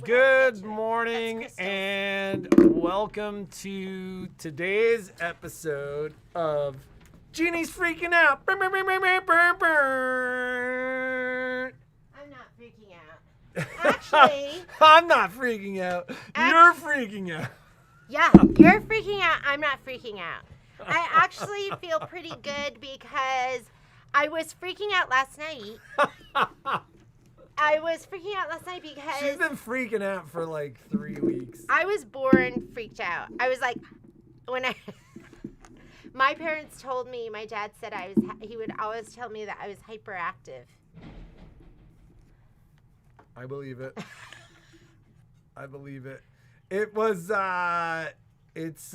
Good morning and welcome to today's episode of Jeannie's Freaking Out. I'm not freaking out. Actually, I'm not freaking out. You're freaking out. Yeah, you're freaking out. I'm not freaking out. I actually feel pretty good because I was freaking out last night. Because she's been freaking out for like 3 weeks. I was born freaked out. I was like, my parents told me, my dad said he would always tell me that I was hyperactive. I believe it. I believe it. It was, it's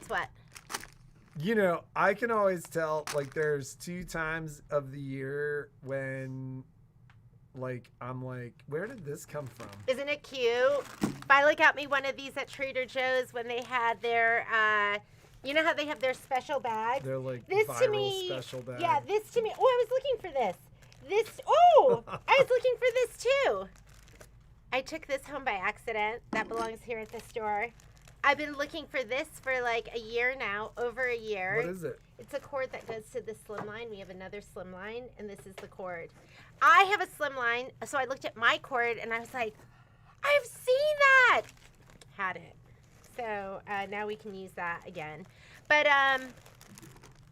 what? You know, I can always tell, like, there's 2 times of the year when, like, I'm like, where did this come from? Isn't it cute? Violet got me one of these at Trader Joe's when they had their, you know how they have their special bags? They're like this viral to me, special bag. Yeah, this to me. Oh, I was looking for this. I was looking for this too. I took this home by accident. That belongs here at the store. I've been looking for this for like a year now, over a year. What is it? It's a cord that goes to the slimline. We have another slimline, and this is the cord. I have a slimline, so I looked at my cord, and I was like, I've seen that. Had it. So now we can use that again. But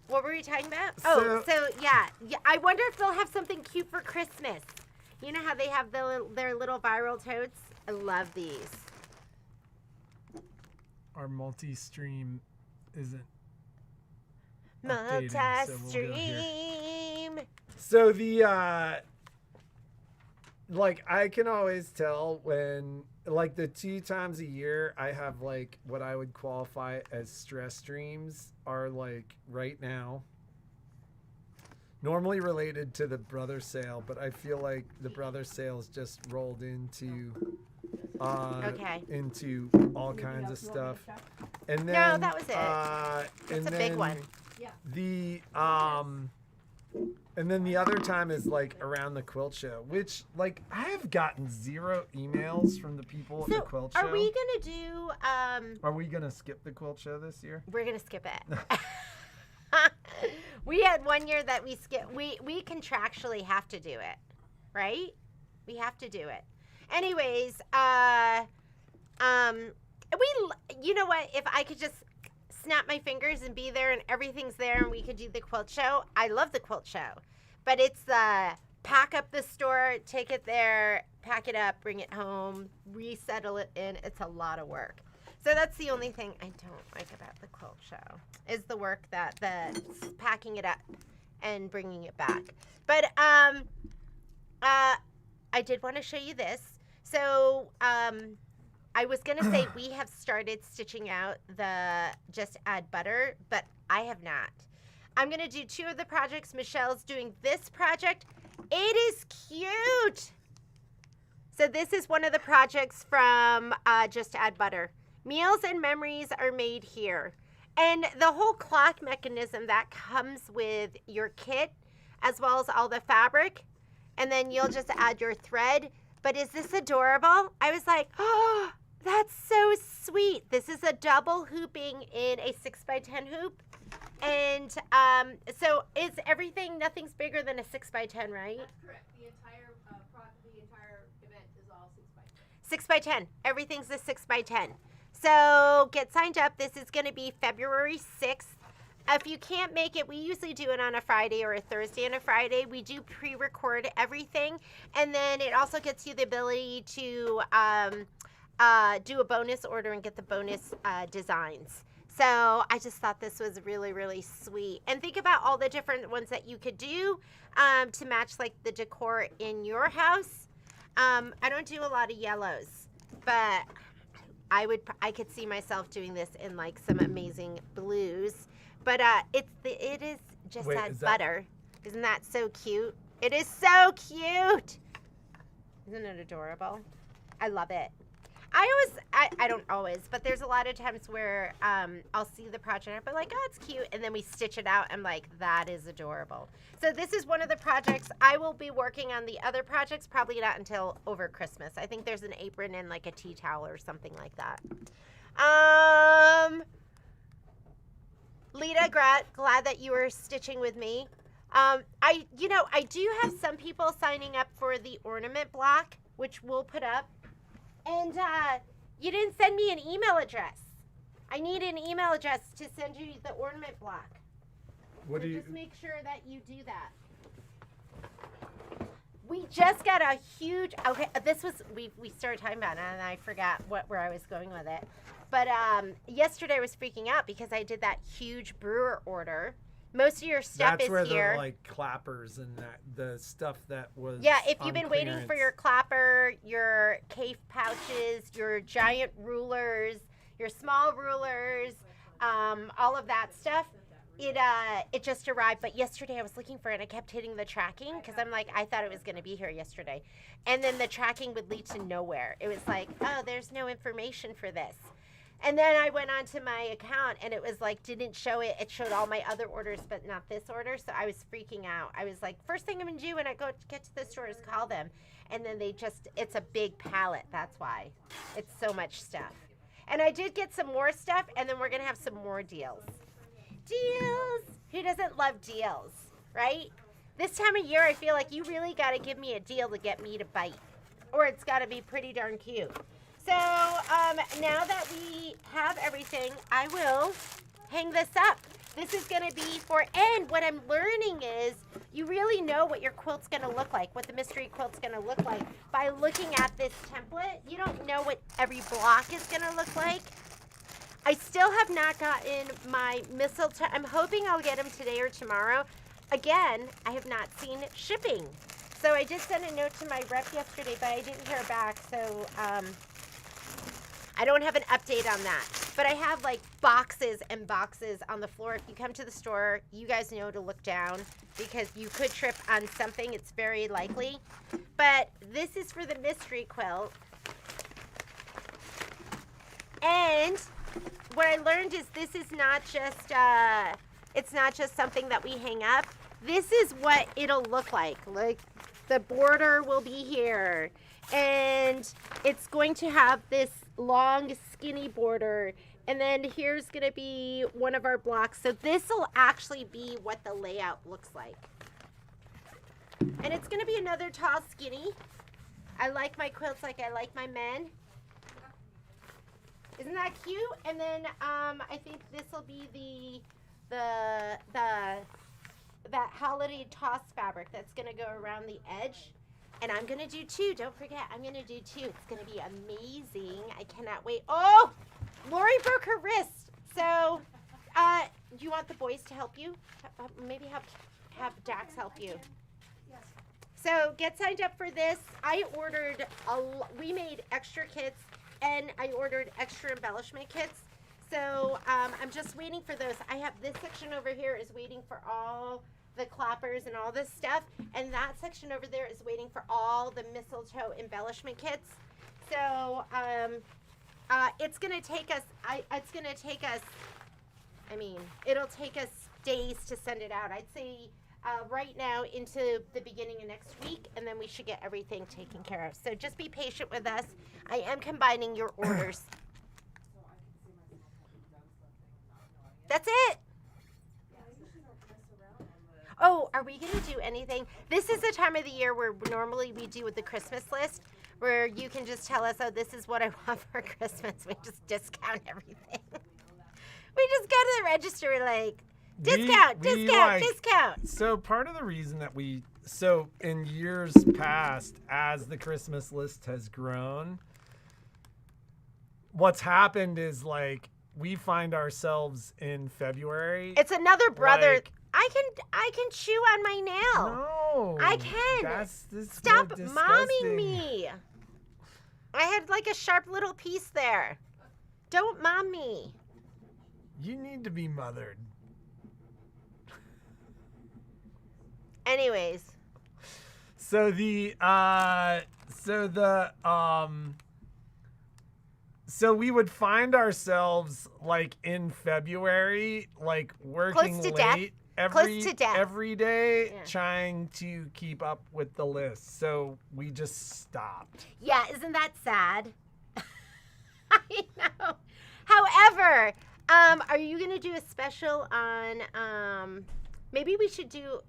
what were we talking about? So yeah. I wonder if they'll have something cute for Christmas. You know how they have their little viral totes? I love these. Our multi-stream isn't multi-stream. So the like I can always tell when like the 2 times a year I have like what I would qualify as stress streams are like right now. Normally related to the brother sale, but I feel like the brother sales just rolled into into all kinds of stuff. And then no, that was it. It's a big one. Yeah. The and then the other time is like around the quilt show, which like I have gotten 0 emails from the people at the quilt show. Are we gonna do Are we gonna skip the quilt show this year? We're gonna skip it. We had one year that we skipped. We contractually have to do it, right? We have to do it. Anyways, you know what? If I could just snap my fingers and be there and everything's there and we could do the quilt show, I love the quilt show. But it's pack up the store, take it there, pack it up, bring it home, resettle it in. It's a lot of work. So that's the only thing I don't like about the quilt show is the work that the packing it up and bringing it back. But I did want to show you this. So I was going to say we have started stitching out the Just Add Butter, but I have not. I'm going to do 2 of the projects. Michelle's doing this project. It is cute. So this is one of the projects from Just Add Butter. Meals and memories are made here. And the whole clock mechanism that comes with your kit, as well as all the fabric, and then you'll just add your thread. But is this adorable? I was like, oh, that's so sweet. This is a double hooping in a 6x10 hoop. And so is everything, nothing's bigger than a 6x10, right? That's correct. The entire event is all 6x10. 6x10. Everything's a 6x10. So get signed up. This is going to be February 6th. If you can't make it, we usually do it on a Friday or a Thursday and a Friday. We do pre-record everything. And then it also gets you the ability to do a bonus order and get the bonus designs. So I just thought this was really, really sweet. And think about all the different ones that you could do to match like the decor in your house. I don't do a lot of yellows, but I could see myself doing this in like some amazing blues. But it is Just Add Butter. Isn't that so cute? It is so cute. Isn't it adorable? I love it. I don't always, but there's a lot of times where I'll see the project, I'll be like, oh, it's cute, and then we stitch it out. I'm like, that is adorable. So this is one of the projects. I will be working on the other projects probably not until over Christmas. I think there's an apron and like a tea towel or something like that. Lita, glad that you were stitching with me. I do have some people signing up for the ornament block, which we'll put up. And you didn't send me an email address. I need an email address to send you the ornament block. What so do you? Just make sure that you do that. We just got a huge. Okay, this was we started talking about it, and I forgot where I was going with it. But yesterday I was freaking out because I did that huge brewer order. Most of your stuff That's is where here. the like clappers and the stuff that was. Yeah, if you've on been waiting for clearance. your clapper, your cave pouches, your giant rulers, your small rulers, all of that stuff, it just arrived. But yesterday I was looking for it and I kept hitting the tracking because I'm like, I thought it was going to be here yesterday. And then the tracking would lead to nowhere. It was like, oh, there's no information for this. And then I went onto my account and it was like, didn't show it. It showed all my other orders, but not this order. So I was freaking out. I was like, first thing I'm going to do when I get to the store is call them. And then it's a big pallet. That's why. It's so much stuff. And I did get some more stuff and then we're going to have some more deals. Deals! Who doesn't love deals, right? This time of year, I feel like you really got to give me a deal to get me to bite. Or it's got to be pretty darn cute. So now that we have everything, I will hang this up. This is going to be and what I'm learning is you really know what your quilt's going to look like, what the mystery quilt's going to look like by looking at this template. You don't know what every block is going to look like. I still have not gotten my mistletoe. I'm hoping I'll get them today or tomorrow. Again, I have not seen shipping. So I did send a note to my rep yesterday, but I didn't hear back. So I don't have an update on that. But I have like boxes and boxes on the floor. If you come to the store, you guys know to look down because you could trip on something. It's very likely. But this is for the mystery quilt. And what I learned is this is not just, it's not just something that we hang up. This is what it'll look like. Like the border will be here. And it's going to have this long skinny border. And then here's going to be one of our blocks. So this will actually be what the layout looks like. And it's going to be another tall skinny. I like my quilts like I like my men. Isn't that cute? And then I think this will be that holiday toss fabric that's going to go around the edge. And I'm going to do two. Don't forget, I'm going to do two. It's going to be amazing. I cannot wait. Oh, Lori broke her wrist. So do you want the boys to help you? Maybe have Dax help you. Yes. So get signed up for this. I ordered, we made extra kits. And I ordered extra embellishment kits. So I'm just waiting for those. I have this section over here is waiting for all the clappers and all this stuff. And that section over there is waiting for all the mistletoe embellishment kits. So it's going to take us, it'll take us days to send it out. I'd say right now into the beginning of next week, and then we should get everything taken care of. So just be patient with us. I am combining your orders. That's it. Oh, are we going to do anything? This is the time of the year where normally we do with the Christmas list, where you can just tell us, oh, this is what I want for Christmas. We just discount everything. We just go to the register, we're like, discount. So part of the reason that in years past, as the Christmas list has grown, what's happened is like we find ourselves in February. It's another brother. Like, I can chew on my nail. No, I can. Stop momming me. I had like a sharp little piece there. Don't mom me. You need to be mothered. Anyways. So we would find ourselves like in February, like working Close to death. late Close to death. every day, Yeah. trying to keep up with the list. So we just stopped. Yeah, isn't that sad? I know. However, are you going to do a special on, maybe we should do,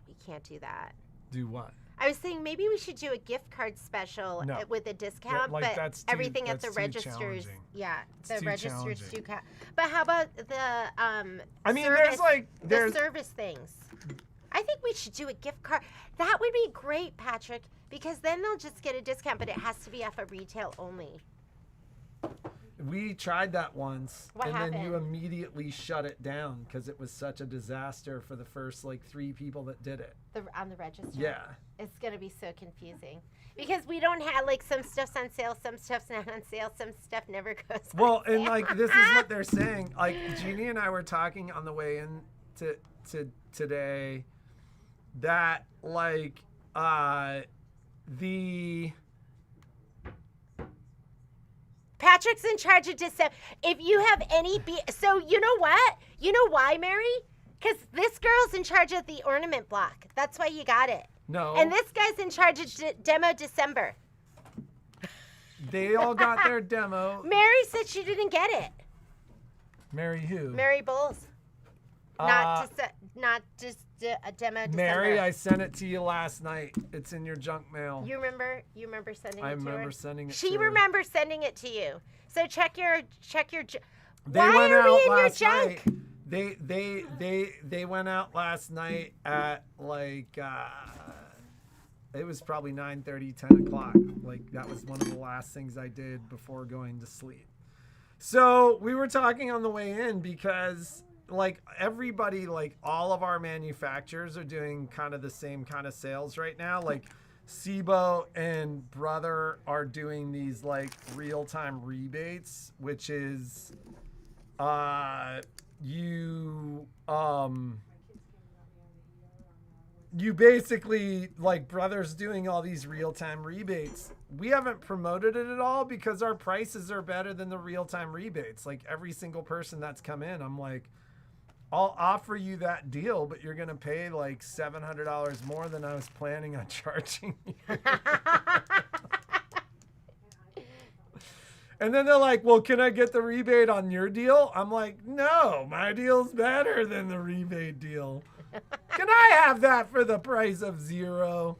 we can't do that. Do what? I was saying maybe we should do a gift card special No. with a discount, like, but that's too- everything at the that's too registers. challenging. Yeah, the too registers challenging. too. But how about the I mean, service, there's the service things? I think we should do a gift card. That would be great, Patrick, because then they'll just get a discount, but it has to be off of retail only. we tried that once, What and then you happened? immediately shut it down because it was such a disaster for the first like 3 people that did it. On the register. Yeah. It's gonna be so confusing because we don't have like some stuff's on sale, some stuff's not on sale, some stuff never goes on Well, sale. and like this is what they're saying. Like Jeannie and I were talking on the way in to today that like the Patrick's in charge of December. If you have any, so you know what? You know why, Mary? Because this girl's in charge of the ornament block. That's why you got it. no, And this guy's in charge of demo December. they all got their demo. Mary said she didn't get it. Mary who? Mary Bowles. Not just a demo December. Mary, I sent it to you last night. It's in your junk mail. You remember sending it I to her? remember sending it She to her. remembers sending it to you. So check your. They Why went are out we in your last junk? night. They went out last night at like it was probably 9:30, 10 o'clock. Like that was one of the last things I did before going to sleep. So we were talking on the way in because like everybody, like all of our manufacturers are doing kind of the same kind of sales right now. Like Sibo and Brother are doing these like real-time rebates, which is you basically like Brother's doing all these real-time rebates. We haven't promoted it at all because our prices are better than the real-time rebates. Like every single person that's come in, I'm like, I'll offer you that deal, but you're gonna pay like $700 more than I was planning on charging you. And then they're like, well, can I get the rebate on your deal? I'm like, no, my deal's better than the rebate deal. Can I have that for the price of 0?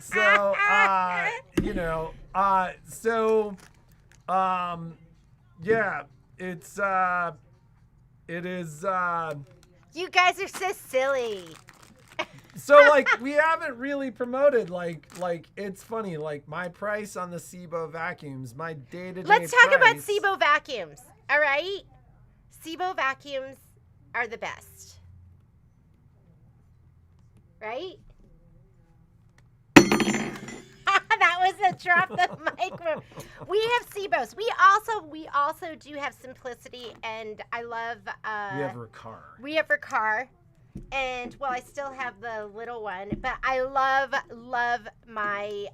So, yeah, it is, You guys are so silly. so like we haven't really promoted like it's funny, like my price on the Sibo vacuums, my day-to-day Let's talk about price- Sibo vacuums. All right? Sibo vacuums are the best. Right? That was a drop the mic. We have Sibos. We also do have Simplicity, and I love. We have Ricard. We have Ricard, and well, I still have the little one, but I love my.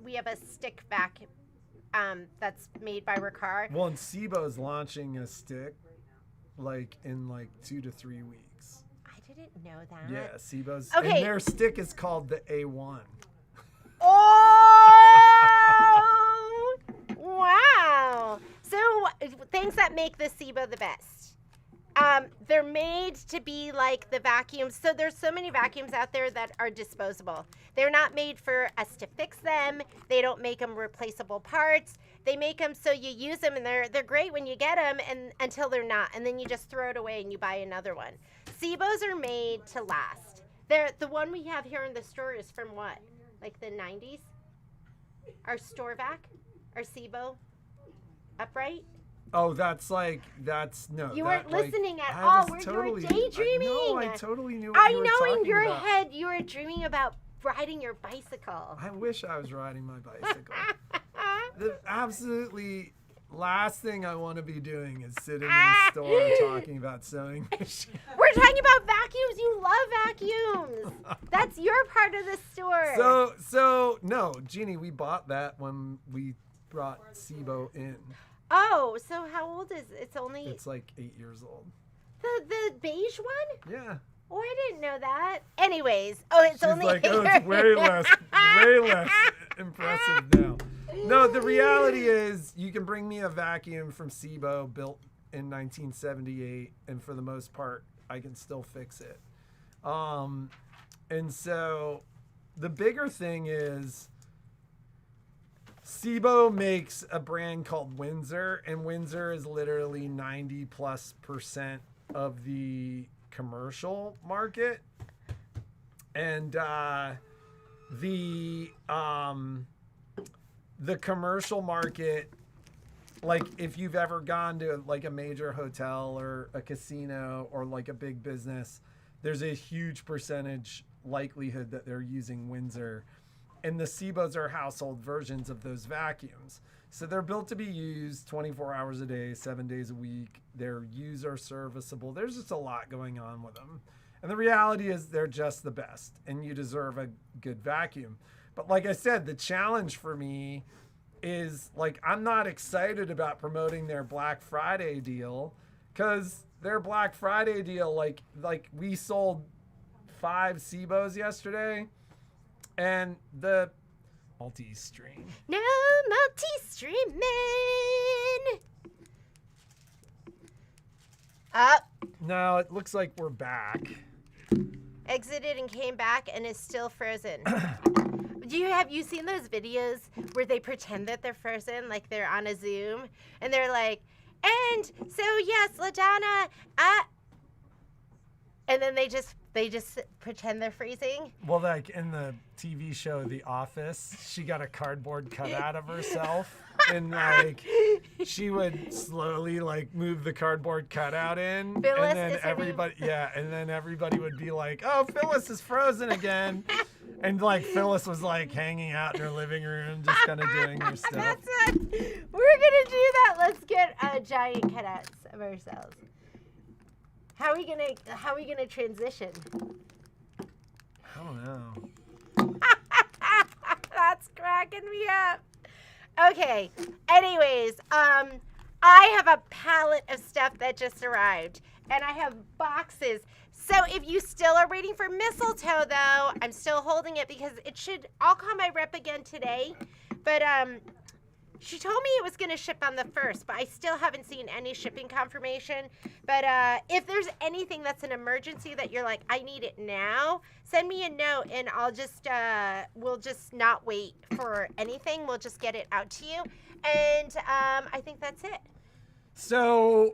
We have a stick vac, that's made by Ricard. Well, and Sibo's launching a stick, like in like 2 to 3 weeks. I didn't know that. Yeah, Sibo's. Okay. And their stick is called the A1. Oh! Wow. So things that make the Sibo the best. They're made to be like the vacuums. So there's so many vacuums out there that are disposable. They're not made for us to fix them. They don't make them replaceable parts. They make them so you use them and they're great when you get them and until they're not. And then you just throw it away and you buy another one. Sibos are made to last. The one we have here in the store is from what? Like the 90s? Our store vac? Our Sibo upright? Oh, no. You weren't listening at I all. was You were totally- daydreaming. No, I totally knew what I you were know in talking your about. head you were dreaming about riding your bicycle. I wish I was riding my bicycle. The absolutely last thing I want to be doing is sitting in a store talking about sewing machines. We're talking about vacuums. You love vacuums. That's your part of the store. So no, Jeannie, we bought that when we brought Sibo in. Oh, so how old is it? It's only It's like 8 years old. the beige one? Yeah. Oh, I didn't know that. Anyways, oh, it's She's only like, 8 oh, years. it's way less impressive now. No, the reality is you can bring me a vacuum from Sibo built in 1978, and for the most part, I can still fix it. And so the bigger thing is Sibo makes a brand called Windsor, and Windsor is literally 90+% of the commercial market. And the commercial market, like if you've ever gone to like a major hotel or a casino or like a big business, there's a huge percentage likelihood that they're using Windsor. And the Sibos are household versions of those vacuums. So they're built to be used 24 hours a day, 7 days a week. They're user serviceable. There's just a lot going on with them. And the reality is they're just the best, and you deserve a good vacuum. But like I said, the challenge for me is like I'm not excited about promoting their Black Friday deal, because their Black Friday deal, like we sold 5 Sibos yesterday, and the multi-stream. No multi-streaming. Up. No, it looks like we're back. Exited and came back and is still frozen. Have you seen those videos where they pretend that they're frozen, like they're on a Zoom, and they're like, and so yes, LaDonna, and then they just pretend they're freezing. Well, like in the TV show The Office, she got a cardboard cutout of herself, and like she would slowly like move the cardboard cutout in, Phyllis, and then is her name? everybody would be like, "Oh, Phyllis is frozen again," and like Phyllis was like hanging out in her living room, just kind of doing her stuff. That's what we're gonna do. That. Let's get giant cutouts of ourselves. How are we gonna transition? I don't know. That's cracking me up. Okay. Anyways, I have a pallet of stuff that just arrived, and I have boxes. So if you still are waiting for mistletoe, though, I'm still holding it because I'll call my rep again today, but she told me it was going to ship on the 1st, but I still haven't seen any shipping confirmation. But if there's anything that's an emergency that you're like, I need it now, send me a note, and we'll just not wait for anything. We'll just get it out to you. And I think that's it. So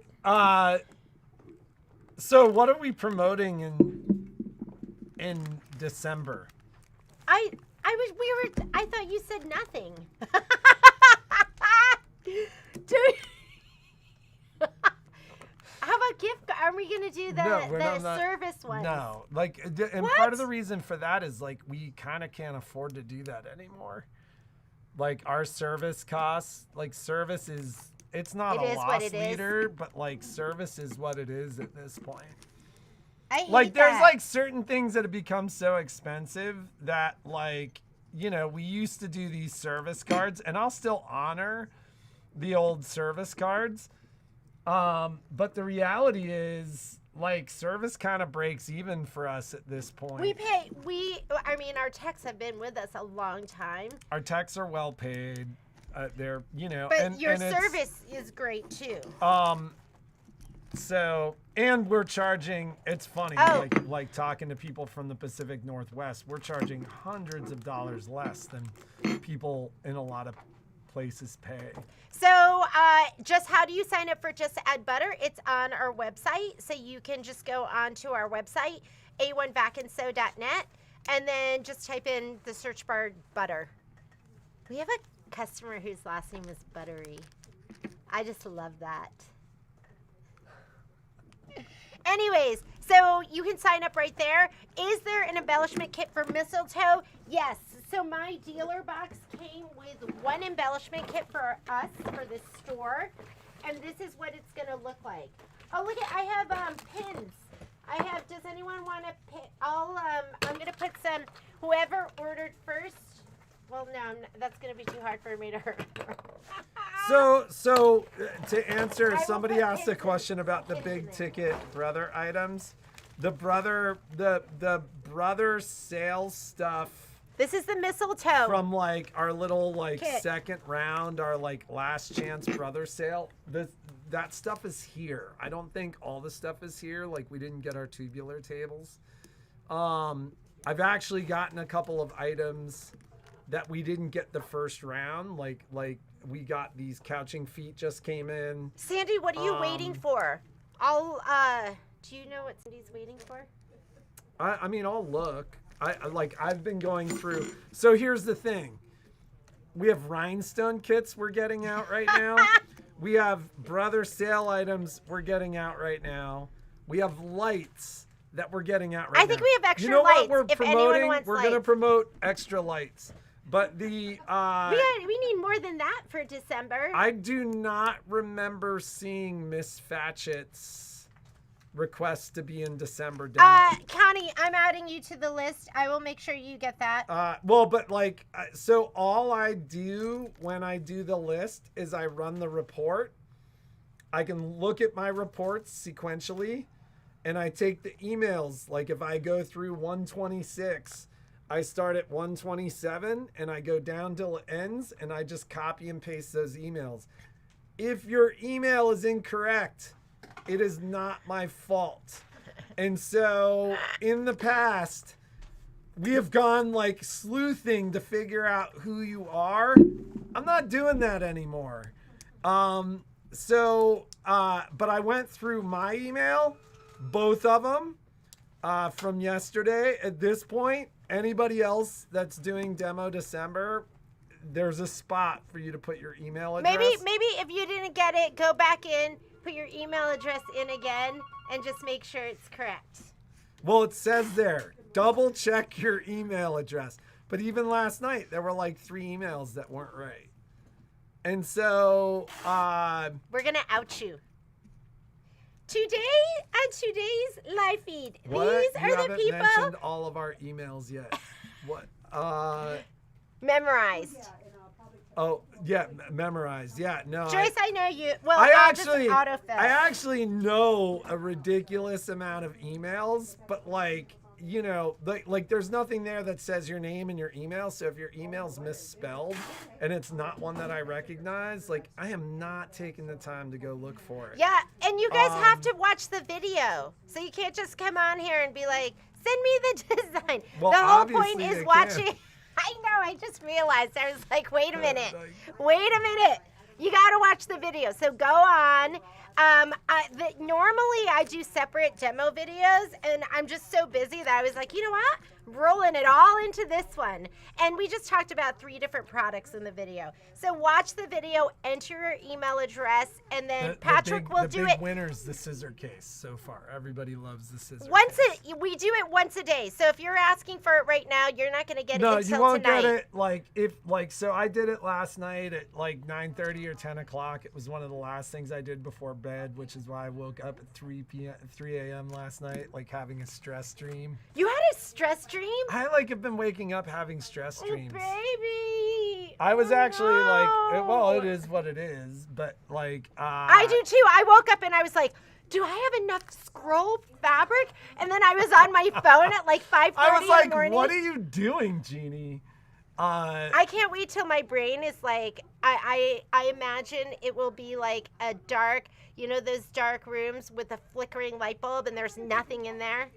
what are we promoting in December? I thought you said nothing. How about gift? Are we gonna do the service ones? No, like, and What? part of the reason for that is like we kind of can't afford to do that anymore. Like our service costs, like service it's not It a is what loss it is. leader, but like service is what it is at this point. I hate Like there's that. like certain things that have become so expensive that like, you know, we used to do these service cards, and I'll still honor the old service cards. But the reality is like service kind of breaks even for us at this point. Our techs have been with us a long time. Our techs are well paid. They're, you know, But your it's, service is great too. So, and we're charging, it's funny, Oh. like talking to people from the Pacific Northwest, we're charging hundreds of dollars less than people in a lot of places pay. So, just how do you sign up for Just Add Butter? It's on our website. So you can just go onto our website, a1vacandsew.net, and then just type in the search bar butter. We have a customer whose last name is Buttery. I just love that. Anyways, so you can sign up right there. Is there an embellishment kit for mistletoe? Yes. So my dealer box came with one embellishment kit for us for this store, and this is what it's gonna look like. Oh, look I have pins. Does anyone want to pin? I'm gonna put some. Whoever ordered first Well, no, that's going to be too hard for me to hurt. So to answer, I will somebody put asked a hints question about the hints in big there. ticket brother items. The brother sales stuff This is the mistletoe. from like our little like Kit. second round, our like last chance brother sale. That stuff is here. I don't think all the stuff is here. Like we didn't get our tubular tables. I've actually gotten a couple of items that we didn't get the first round. Like we got these couching feet just came in. Sandy, what are you waiting for? Do you know what Sandy's waiting for? I mean, I'll look. I've been going through. So here's the thing. We have rhinestone kits we're getting out right now. We have brother sale items we're getting out right now. We have lights that we're getting out right now. I think we have extra you know lights. What we're if anyone promoting? wants We're lights. gonna promote extra lights. But the we need more than that for December. I do not remember seeing Miss Fatchett's request to be in December demo. Connie, I'm adding you to the list. I will make sure you get that. Well, but like, so all I do when I do the list is I run the report. I can look at my reports sequentially, and I take the emails. Like if I go through 126, I start at 127 and I go down till it ends, and I just copy and paste those emails. If your email is incorrect, it is not my fault. And so in the past, we have gone like sleuthing to figure out who you are. I'm not doing that anymore. But I went through my email, both of them, from yesterday. At this point, anybody else that's doing demo December, there's a spot for you to put your email address. Maybe if you didn't get it, go back in, put your email address in again, and just make sure it's correct. Well, it says there, double check your email address. But even last night, there were like 3 emails that weren't right. And so, We're going to out you. Today on today's live feed, what? these You are the haven't people mentioned all of our emails yet. What? memorized. Oh, yeah, memorized. Yeah, no. Joyce, I know you. Well, I just actually autofill. know a ridiculous amount of emails, but like, you know, like there's nothing there that says your name and your email. So if your email's misspelled and it's not one that I recognize, like I am not taking the time to go look for it. Yeah, and you guys have to watch the video. So you can't just come on here and be like, send me the design. Well, the whole point obviously is they watching. can. I know, I just realized. I was like, wait a minute. Wait a minute. You got to watch the video. So go on. Normally I do separate demo videos, and I'm just so busy that I was like, you know what? Rolling it all into this one. And we just talked about 3 different products in the video. So watch the video, enter your email address, and then Patrick will do it. The big winner's the scissor case so far. Everybody loves the scissor case. We do it once a day. So if you're asking for it right now, you're not going to get it until you won't tonight. get it so I did it last night at like 9:30 or 10 o'clock. It was one of the last things I did before bed, which is why I woke up at 3 a.m. last night, like having a stress dream. You had a stress dream? I like have been waking up having stress Oh, dreams. baby. I was actually like, well, no. it is what it is, but like I do too. I woke up and I was like, do I have enough scroll fabric? And then I was on my phone at like 5:30 I was in like, the morning. what are you doing, Jeannie? I can't wait till my brain is like, I imagine it will be like a dark, you know, those dark rooms with a flickering light bulb and there's nothing in there.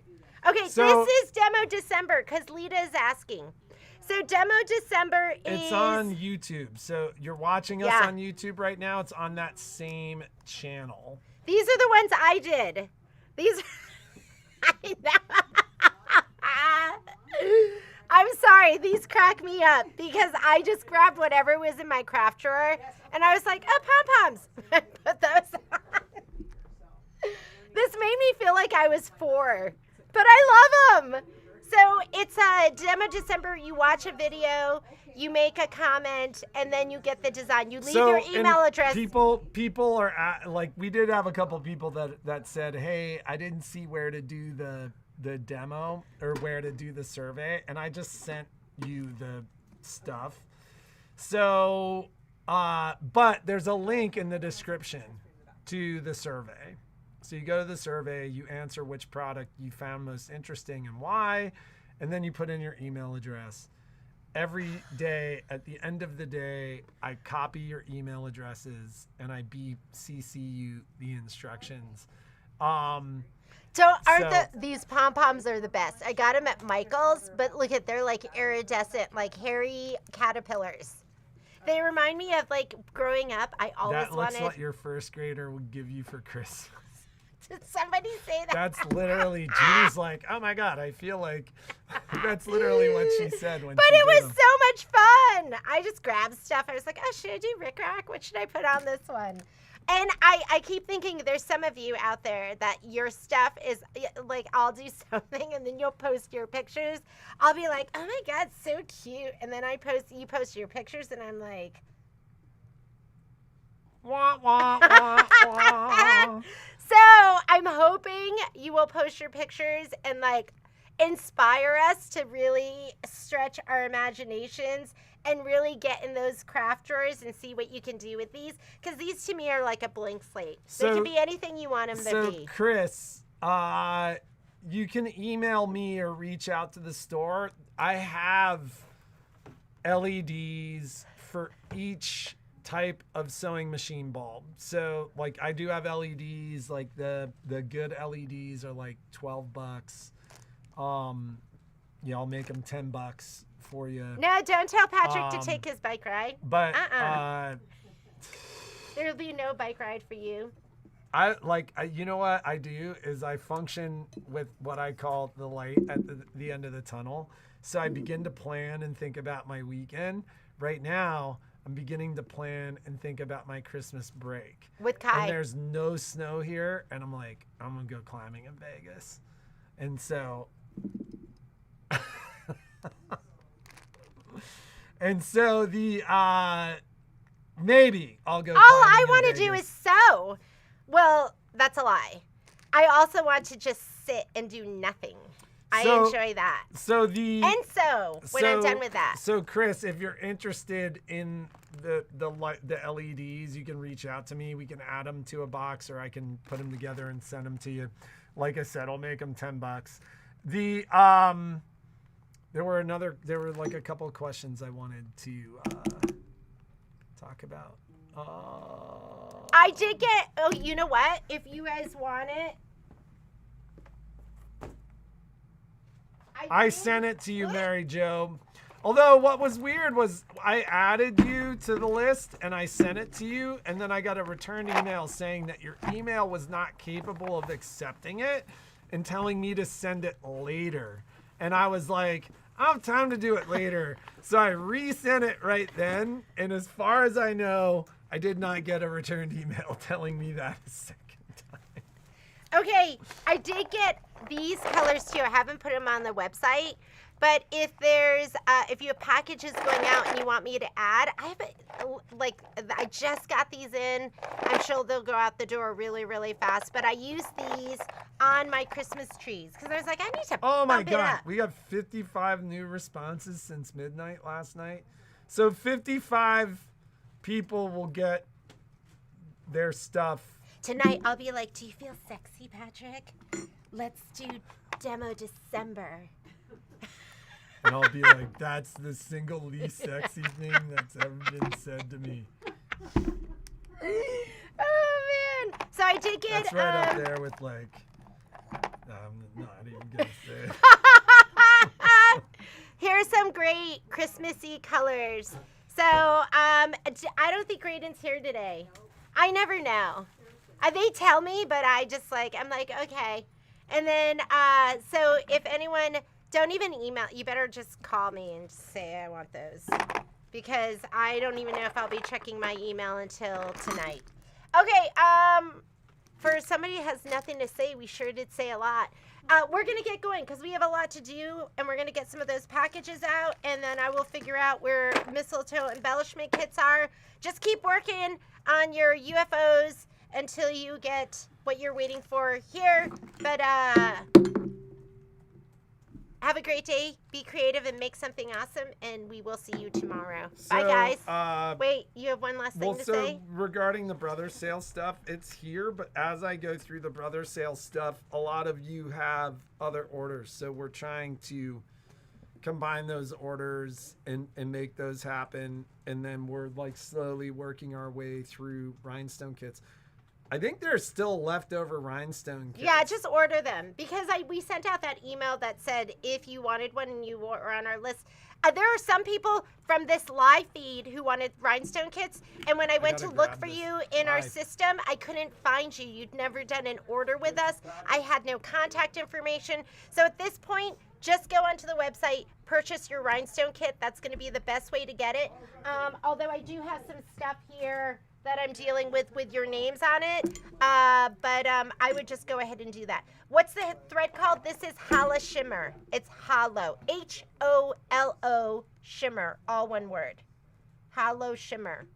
Okay, So- this is Demo December because Lita is asking. So Demo December is... It's on YouTube. So you're watching us Yeah. on YouTube right now. It's on that same channel. These are the ones I did. These... I know. I'm sorry. These crack me up because I just grabbed whatever was in my craft drawer and I was like, oh, pom-poms. I put those on. This made me feel like I was 4, but I love them. So it's a Demo December. You watch a video, you make a comment, and then you get the design. You leave your email and address. People are like, we did have a couple people that said, hey, I didn't see where to do the demo or where to do the survey, and I just sent you the stuff. So, but there's a link in the description to the survey. So you go to the survey, you answer which product you found most interesting and why, and then you put in your email address. Every day, at the end of the day, I copy your email addresses and I CC you the instructions. These pom-poms are the best. I got them at Michael's, but look at, they're like iridescent, like hairy caterpillars. They remind me of like growing up. I always that looks wanted. what your first grader would give you for Christmas. Did somebody say that? That's literally, Jeannie's like, oh my God, I feel like that's literally what she said when But she it did was them. so much fun. I just grabbed stuff. I was like, oh, should I do Rick Rack? What should I put on this one? And I keep thinking there's some of you out there that your stuff is like, I'll do something and then you'll post your pictures. I'll be like, oh my God, so cute. And then you post your pictures and I'm like, Wah, wah, wah, wah. So I'm hoping you will post your pictures and like inspire us to really stretch our imaginations and really get in those craft drawers and see what you can do with these. Because these to me are like a blank slate. They can be anything you want them to be. So Chris, you can email me or reach out to the store. I have LEDs for each type of sewing machine bulb. So like I do have LEDs, like the good LEDs are like $12. I'll make them $10 for you. No, don't tell Patrick to take his bike ride. But there'll be no bike ride for you. You know what I do is I function with what I call the light at the end of the tunnel. So I begin to plan and think about my weekend. Right now, I'm beginning to plan and think about my Christmas break. With Kai. And there's no snow here, and I'm like, I'm gonna go climbing in Vegas. And so maybe I'll go. All I want to do is sew. Well, that's a lie. I also want to just sit and do nothing. I enjoy that. When I'm done with that. So Chris, if you're interested in the LEDs, you can reach out to me. We can add them to a box, or I can put them together and send them to you. Like I said, I'll make them $10. There were like a couple of questions I wanted to talk about. I did get. Oh, you know what? If you guys want it. I sent it to you, Mary Jo. Although what was weird was I added you to the list and I sent it to you, and then I got a return email saying that your email was not capable of accepting it and telling me to send it later. And I was like, I have time to do it later. So I resent it right then. And as far as I know, I did not get a returned email telling me that a second time. Okay, I did get these colors too. I haven't put them on the website, but if you have packages going out and you want me to add, I just got these in. I'm sure they'll go out the door really, really fast. But I use these on my Christmas trees because I was like, I need to. Oh my bump it God, up. we have 55 new responses since midnight last night. So 55 people will get their stuff. Tonight I'll be like, do you feel sexy, Patrick? Let's do demo December. And I'll be like, that's the single least sexy thing that's ever been said to me. Oh man! So I did get. That's right up there with like, I'm not even gonna say it. Here's some great Christmassy colors. So I don't think Graydon's here today. I never know. They tell me, but I'm like, okay. And then, so if anyone, don't even email. You better just call me and say I want those. Because I don't even know if I'll be checking my email until tonight. Okay, for somebody who has nothing to say, we sure did say a lot. We're going to get going because we have a lot to do, and we're going to get some of those packages out, and then I will figure out where mistletoe embellishment kits are. Just keep working on your UFOs until you get what you're waiting for here. But Have a great day. Be creative and make something awesome. And we will see you tomorrow. So, Bye, guys. Wait, you have one last thing Well, to so say? regarding the brother sale stuff, it's here, but as I go through the brother sale stuff, a lot of you have other orders. So we're trying to combine those orders and make those happen. And then we're like slowly working our way through rhinestone kits. I think there's still leftover rhinestone kits. Yeah, just order them because we sent out that email that said if you wanted one and you were on our list. There are some people from this live feed who wanted rhinestone kits, and when I went to gotta look grab for this you in our live. system, I couldn't find you. You'd never done an order with us. I had no contact information. So at this point, just go onto the website, purchase your rhinestone kit. That's going to be the best way to get it. Although I do have some stuff here that I'm dealing with your names on it. But I would just go ahead and do that. What's the thread called? This is Hala Shimmer. It's Hollow. H-O-L-O Shimmer. All one word. Hollow Shimmer.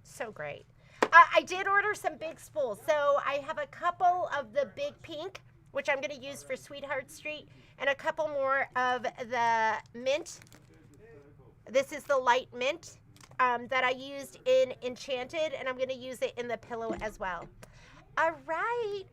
So great. I did order some big spools. So I have a couple of the big pink, which I'm going to use for Sweetheart Street, and a couple more of the mint. This is the light mint. That I used in Enchanted, and I'm going to use it in the pillow as well. All right.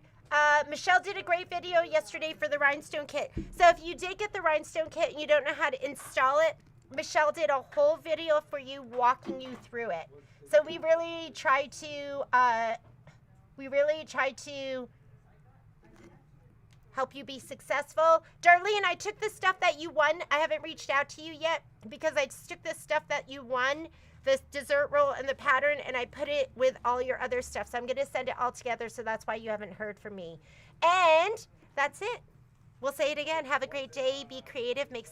Michelle did a great video yesterday for the rhinestone kit. So if you did get the rhinestone kit and you don't know how to install it, Michelle did a whole video for you walking you through it. So we really try to help you be successful. Darlene, I took the stuff that you won. I haven't reached out to you yet because I took the stuff that you won, the dessert roll and the pattern, and I put it with all your other stuff. So I'm going to send it all together, so that's why you haven't heard from me. And that's it. We'll say it again. Have a great day. Be creative. Make some